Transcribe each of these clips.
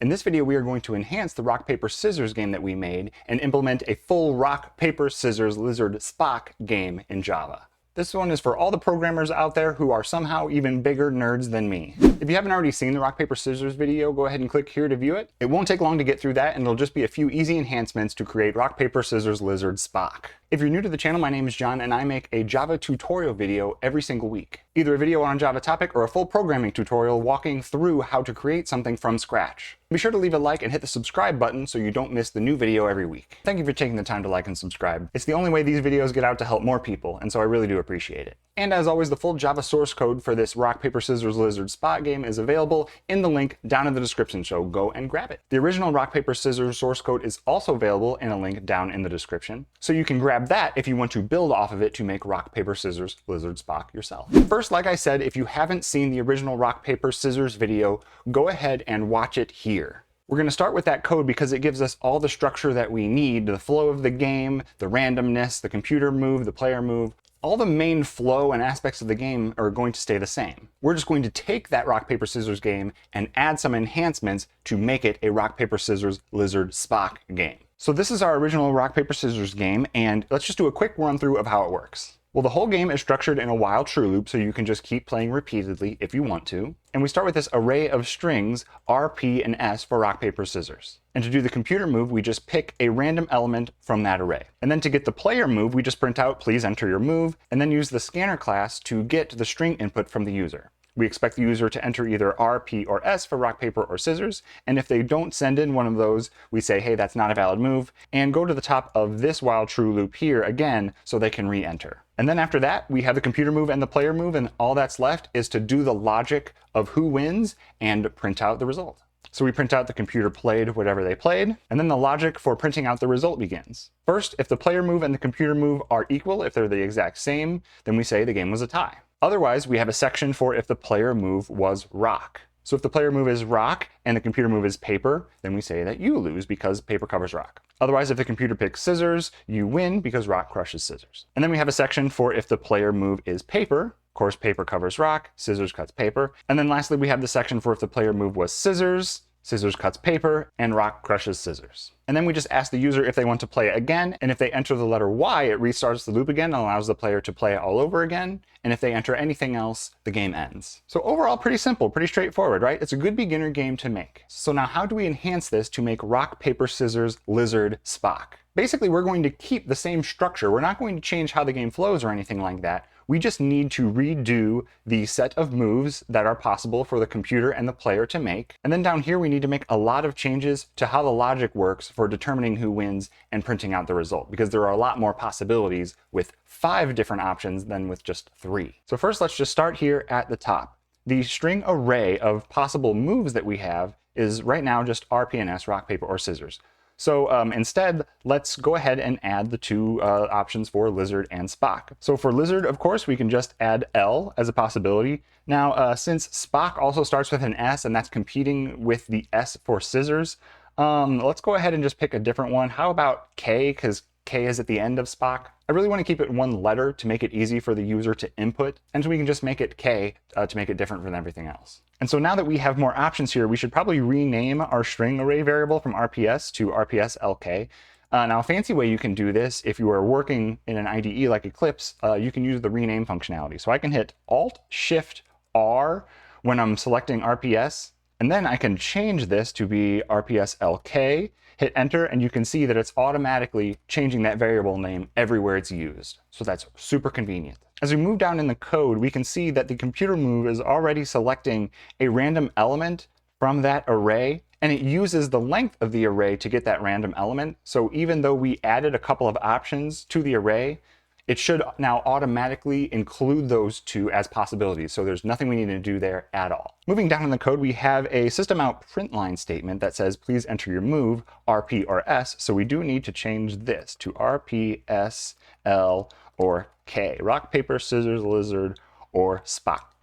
In this video, we are going to enhance the rock, paper, scissors game that we made and implement a full rock, paper, scissors, lizard, Spock game in Java. This one is for all the programmers out there who are somehow even bigger nerds than me. If you haven't already seen the rock, paper, scissors video, go ahead and click here to view it. It won't take long to get through that, and it'll just be a few easy enhancements to create rock, paper, scissors, lizard, Spock. If you're new to the channel, my name is John, and I make a Java tutorial video every single week. Either a video on a Java topic or a full programming tutorial walking through how to create something from scratch. Be sure to leave a like and hit the subscribe button so you don't miss the new video every week. Thank you for taking the time to like and subscribe. It's the only way these videos get out to help more people, and so I really do appreciate it. And as always, the full Java source code for this rock, paper, scissors, lizard, Spock game is available in the link down in the description, so go and grab it. The original rock, paper, scissors source code is also available in a link down in the description, so you can grab that if you want to build off of it to make rock, paper, scissors, lizard, Spock yourself. First, like I said, if you haven't seen the original rock, paper, scissors video, go ahead and watch it here. We're going to start with that code because it gives us all the structure that we need, the flow of the game, the randomness, the computer move, the player move. All the main flow and aspects of the game are going to stay the same. We're just going to take that rock, paper, scissors game and add some enhancements to make it a rock, paper, scissors, lizard, Spock game. So this is our original rock, paper, scissors game, and let's just do a quick run through of how it works. Well, the whole game is structured in a while true loop, so you can just keep playing repeatedly if you want to. And we start with this array of strings, R, P, and S for rock, paper, scissors. And to do the computer move, we just pick a random element from that array. And then to get the player move, we just print out, please enter your move, and then use the scanner class to get the string input from the user. We expect the user to enter either R, P, or S for rock, paper, or scissors, and if they don't send in one of those, we say, hey, that's not a valid move, and go to the top of this while true loop here again so they can re-enter. And then after that, we have the computer move and the player move, and all that's left is to do the logic of who wins and print out the result. So we print out the computer played whatever they played, and then the logic for printing out the result begins. First, if the player move and the computer move are equal, if they're the exact same, then we say the game was a tie. Otherwise, we have a section for if the player move was rock. So if the player move is rock and the computer move is paper, then we say that you lose because paper covers rock. Otherwise, if the computer picks scissors, you win because rock crushes scissors. And then we have a section for if the player move is paper. Of course, paper covers rock, scissors cuts paper. And then lastly, we have the section for if the player move was scissors, scissors cuts paper, and rock crushes scissors. And then we just ask the user if they want to play it again, and if they enter the letter Y, it restarts the loop again and allows the player to play it all over again. And if they enter anything else, the game ends. So overall, pretty simple, pretty straightforward, right? It's a good beginner game to make. So now how do we enhance this to make rock, paper, scissors, lizard, Spock? Basically, we're going to keep the same structure. We're not going to change how the game flows or anything like that. We just need to redo the set of moves that are possible for the computer and the player to make. And then down here, we need to make a lot of changes to how the logic works for determining who wins and printing out the result, because there are a lot more possibilities with 5 different options than with just 3. So first, let's just start here at the top. The string array of possible moves that we have is right now just R, P, and S, rock, paper, or scissors. So instead, let's go ahead and add the 2 options for lizard and Spock. So for lizard, of course, we can just add L as a possibility. Now, since Spock also starts with an S and that's competing with the S for scissors, let's go ahead and just pick a different one. How about K, because K is at the end of Spock? I really want to keep it one letter to make it easy for the user to input, and so we can just make it K to make it different from everything else. And so now that we have more options here, we should probably rename our string array variable from RPS to RPSLK. Now, a fancy way you can do this, if you are working in an IDE like Eclipse, you can use the rename functionality. So I can hit Alt-Shift-R when I'm selecting RPS, and then I can change this to be RPSLK, hit enter, and you can see that it's automatically changing that variable name everywhere it's used. So that's super convenient. As we move down in the code, we can see that the computer move is already selecting a random element from that array, and it uses the length of the array to get that random element. So even though we added a couple of options to the array, it should now automatically include those 2 as possibilities. So there's nothing we need to do there at all. Moving down in the code, we have a system out print line statement that says, please enter your move, R, P, or S. So we do need to change this to R, P, S, L, or K. Rock, paper, scissors, lizard, or Spock.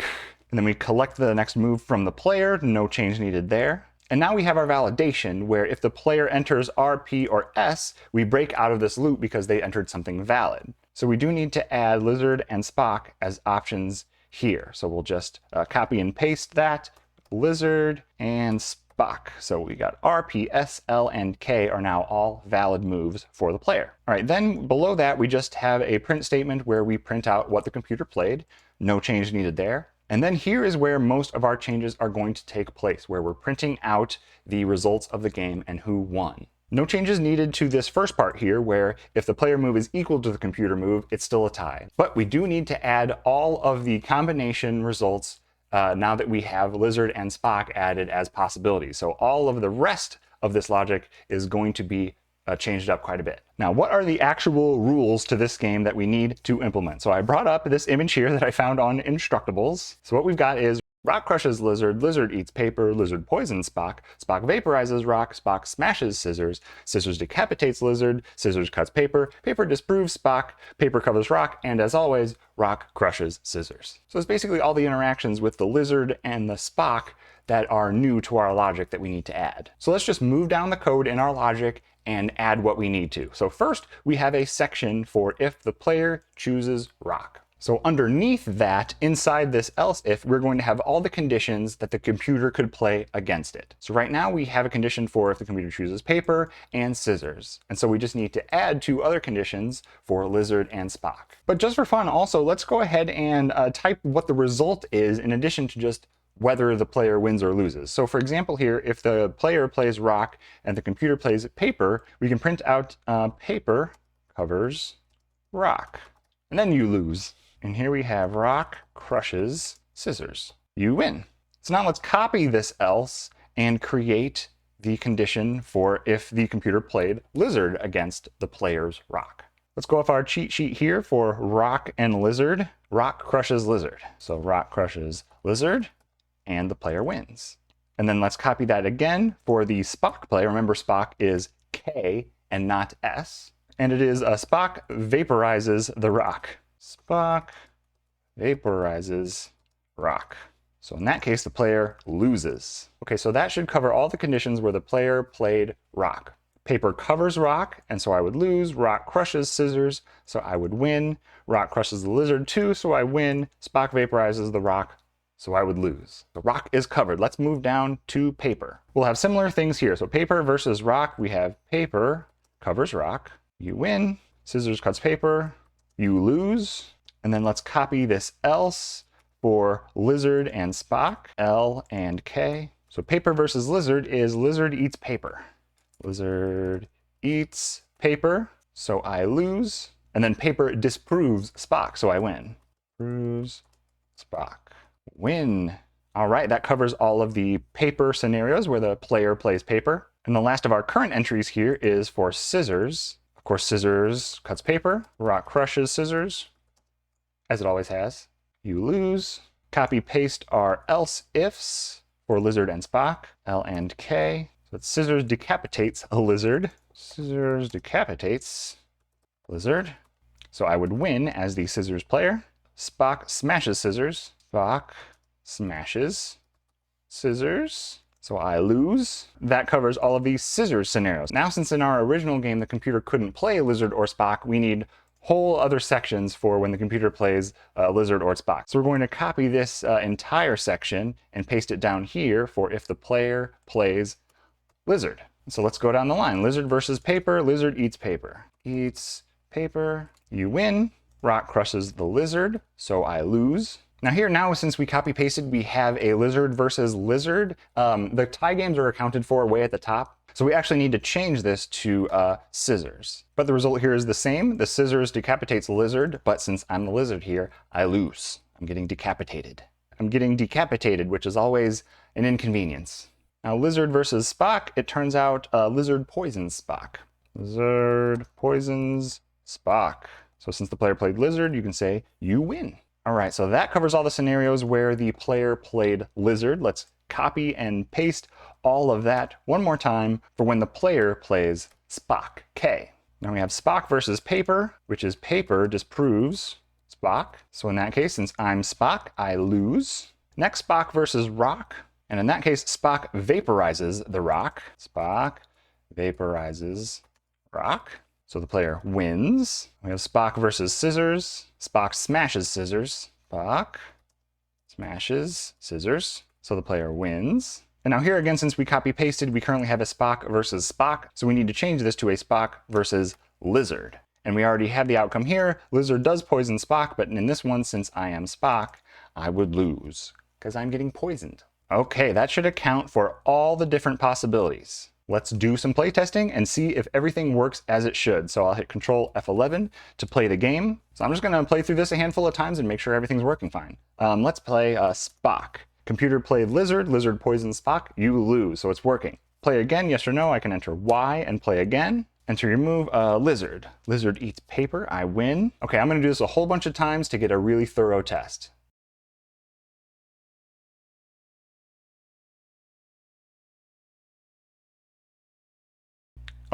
And then we collect the next move from the player. No change needed there. And now we have our validation, where if the player enters R, P, or S, we break out of this loop because they entered something valid. So we do need to add lizard and Spock as options here. So we'll just copy and paste that, lizard and Spock. Spock. So we got R, P, S, L, and K are now all valid moves for the player. All right, then below that, we just have a print statement where we print out what the computer played. No change needed there. And then here is where most of our changes are going to take place, where we're printing out the results of the game and who won. No changes needed to this first part here, where if the player move is equal to the computer move, it's still a tie. But we do need to add all of the combination results now that we have Lizard and Spock added as possibilities. So all of the rest of this logic is going to be changed up quite a bit. Now, what are the actual rules to this game that we need to implement? So I brought up this image here that I found on Instructables. So what we've got is Rock crushes Lizard, Lizard eats paper, Lizard poisons Spock, Spock vaporizes Rock, Spock smashes Scissors, Scissors decapitates Lizard, Scissors cuts paper, paper disproves Spock, paper covers Rock, and as always, Rock crushes Scissors. So it's basically all the interactions with the Lizard and the Spock that are new to our logic that we need to add. So let's just move down the code in our logic and add what we need to. So first, we have a section for if the player chooses Rock. So underneath that, inside this else if, we're going to have all the conditions that the computer could play against it. So right now we have a condition for if the computer chooses paper and scissors. And so we just need to add two other conditions for Lizard and Spock. But just for fun also, let's go ahead and type what the result is in addition to just whether the player wins or loses. So for example here, if the player plays Rock and the computer plays paper, we can print out paper covers Rock. And then you lose. And here we have Rock crushes Scissors. You win. So now let's copy this else and create the condition for if the computer played Lizard against the player's Rock. Let's go off our cheat sheet here for Rock and Lizard. Rock crushes Lizard. So Rock crushes Lizard and the player wins. And then let's copy that again for the Spock player. Remember, Spock is K and not S. And it is Spock vaporizes the Rock. Spock vaporizes Rock. So in that case, the player loses. Okay, so that should cover all the conditions where the player played Rock. Paper covers Rock, and so I would lose. Rock crushes Scissors, so I would win. Rock crushes the Lizard too, so I win. Spock vaporizes the Rock, so I would lose. The Rock is covered. Let's move down to paper. We'll have similar things here. So paper versus Rock, we have paper covers Rock. You win. Scissors cuts paper. You lose. And then let's copy this else for Lizard and Spock, L and K. So paper versus Lizard is Lizard eats paper. Lizard eats paper, so I lose. And then paper disproves Spock, so I win. Proves Spock. Win. All right, that covers all of the paper scenarios where the player plays paper. And the last of our current entries here is for Scissors. Of course, Scissors cuts paper. Rock crushes Scissors, as it always has. You lose. Copy paste our else ifs for Lizard and Spock, L and K. So it's Scissors decapitates a Lizard. Scissors decapitates Lizard. So I would win as the Scissors player. Spock smashes Scissors. Spock smashes Scissors. So I lose. That covers all of these Scissors scenarios. Now, since in our original game the computer couldn't play Lizard or Spock, we need whole other sections for when the computer plays Lizard or Spock. So we're going to copy this entire section and paste it down here for if the player plays Lizard. So let's go down the line. Lizard versus paper. Lizard eats paper. Eats paper. You win. Rock crushes the Lizard, so I lose. Now, since we copy pasted, we have a Lizard versus Lizard. The tie games are accounted for way at the top. So we actually need to change this to Scissors. But the result here is the same. The Scissors decapitates Lizard, but since I'm the Lizard here, I lose. I'm getting decapitated. I'm getting decapitated, which is always an inconvenience. Now, Lizard versus Spock, it turns out Lizard poisons Spock. Lizard poisons Spock. So since the player played Lizard, you can say, you win. All right, so that covers all the scenarios where the player played Lizard. Let's copy and paste all of that one more time for when the player plays Spock, K. Now we have Spock versus paper, which is paper disproves Spock. So in that case, since I'm Spock, I lose. Next, Spock versus Rock. And in that case, Spock vaporizes the Rock. Spock vaporizes Rock. So the player wins. We have Spock versus Scissors. Spock smashes Scissors. Spock smashes Scissors. So the player wins. And now here again, since we copy pasted, we currently have a Spock versus Spock. So we need to change this to a Spock versus Lizard. And we already have the outcome here. Lizard does poison Spock, but in this one, since I am Spock, I would lose because I'm getting poisoned. Okay, that should account for all the different possibilities. Let's do some playtesting and see if everything works as it should. So I'll hit Control F11 to play the game. So I'm just gonna play through this a handful of times and make sure everything's working fine. Let's play Spock. Computer played Lizard, Lizard poisons Spock, you lose, so it's working. Play again, yes or no, I can enter Y and play again. Enter your move, Lizard. Lizard eats paper, I win. Okay, I'm gonna do this a whole bunch of times to get a really thorough test.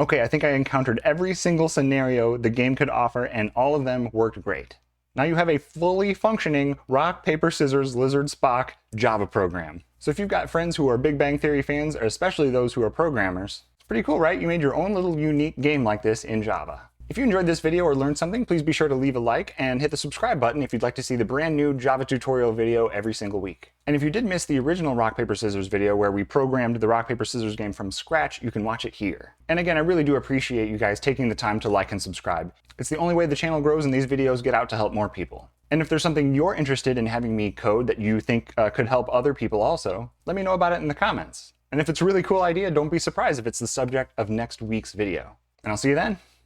Okay, I think I encountered every single scenario the game could offer, and all of them worked great. Now you have a fully functioning rock, paper, scissors, Lizard, Spock Java program. So if you've got friends who are Big Bang Theory fans, or especially those who are programmers, it's pretty cool, right? You made your own little unique game like this in Java. If you enjoyed this video or learned something, please be sure to leave a like and hit the subscribe button if you'd like to see the brand new Java tutorial video every single week. And if you did miss the original rock, paper, scissors video where we programmed the rock, paper, scissors game from scratch, you can watch it here. And again, I really do appreciate you guys taking the time to like and subscribe. It's the only way the channel grows and these videos get out to help more people. And if there's something you're interested in having me code that you think could help other people also, let me know about it in the comments. And if it's a really cool idea, don't be surprised if it's the subject of next week's video. And I'll see you then.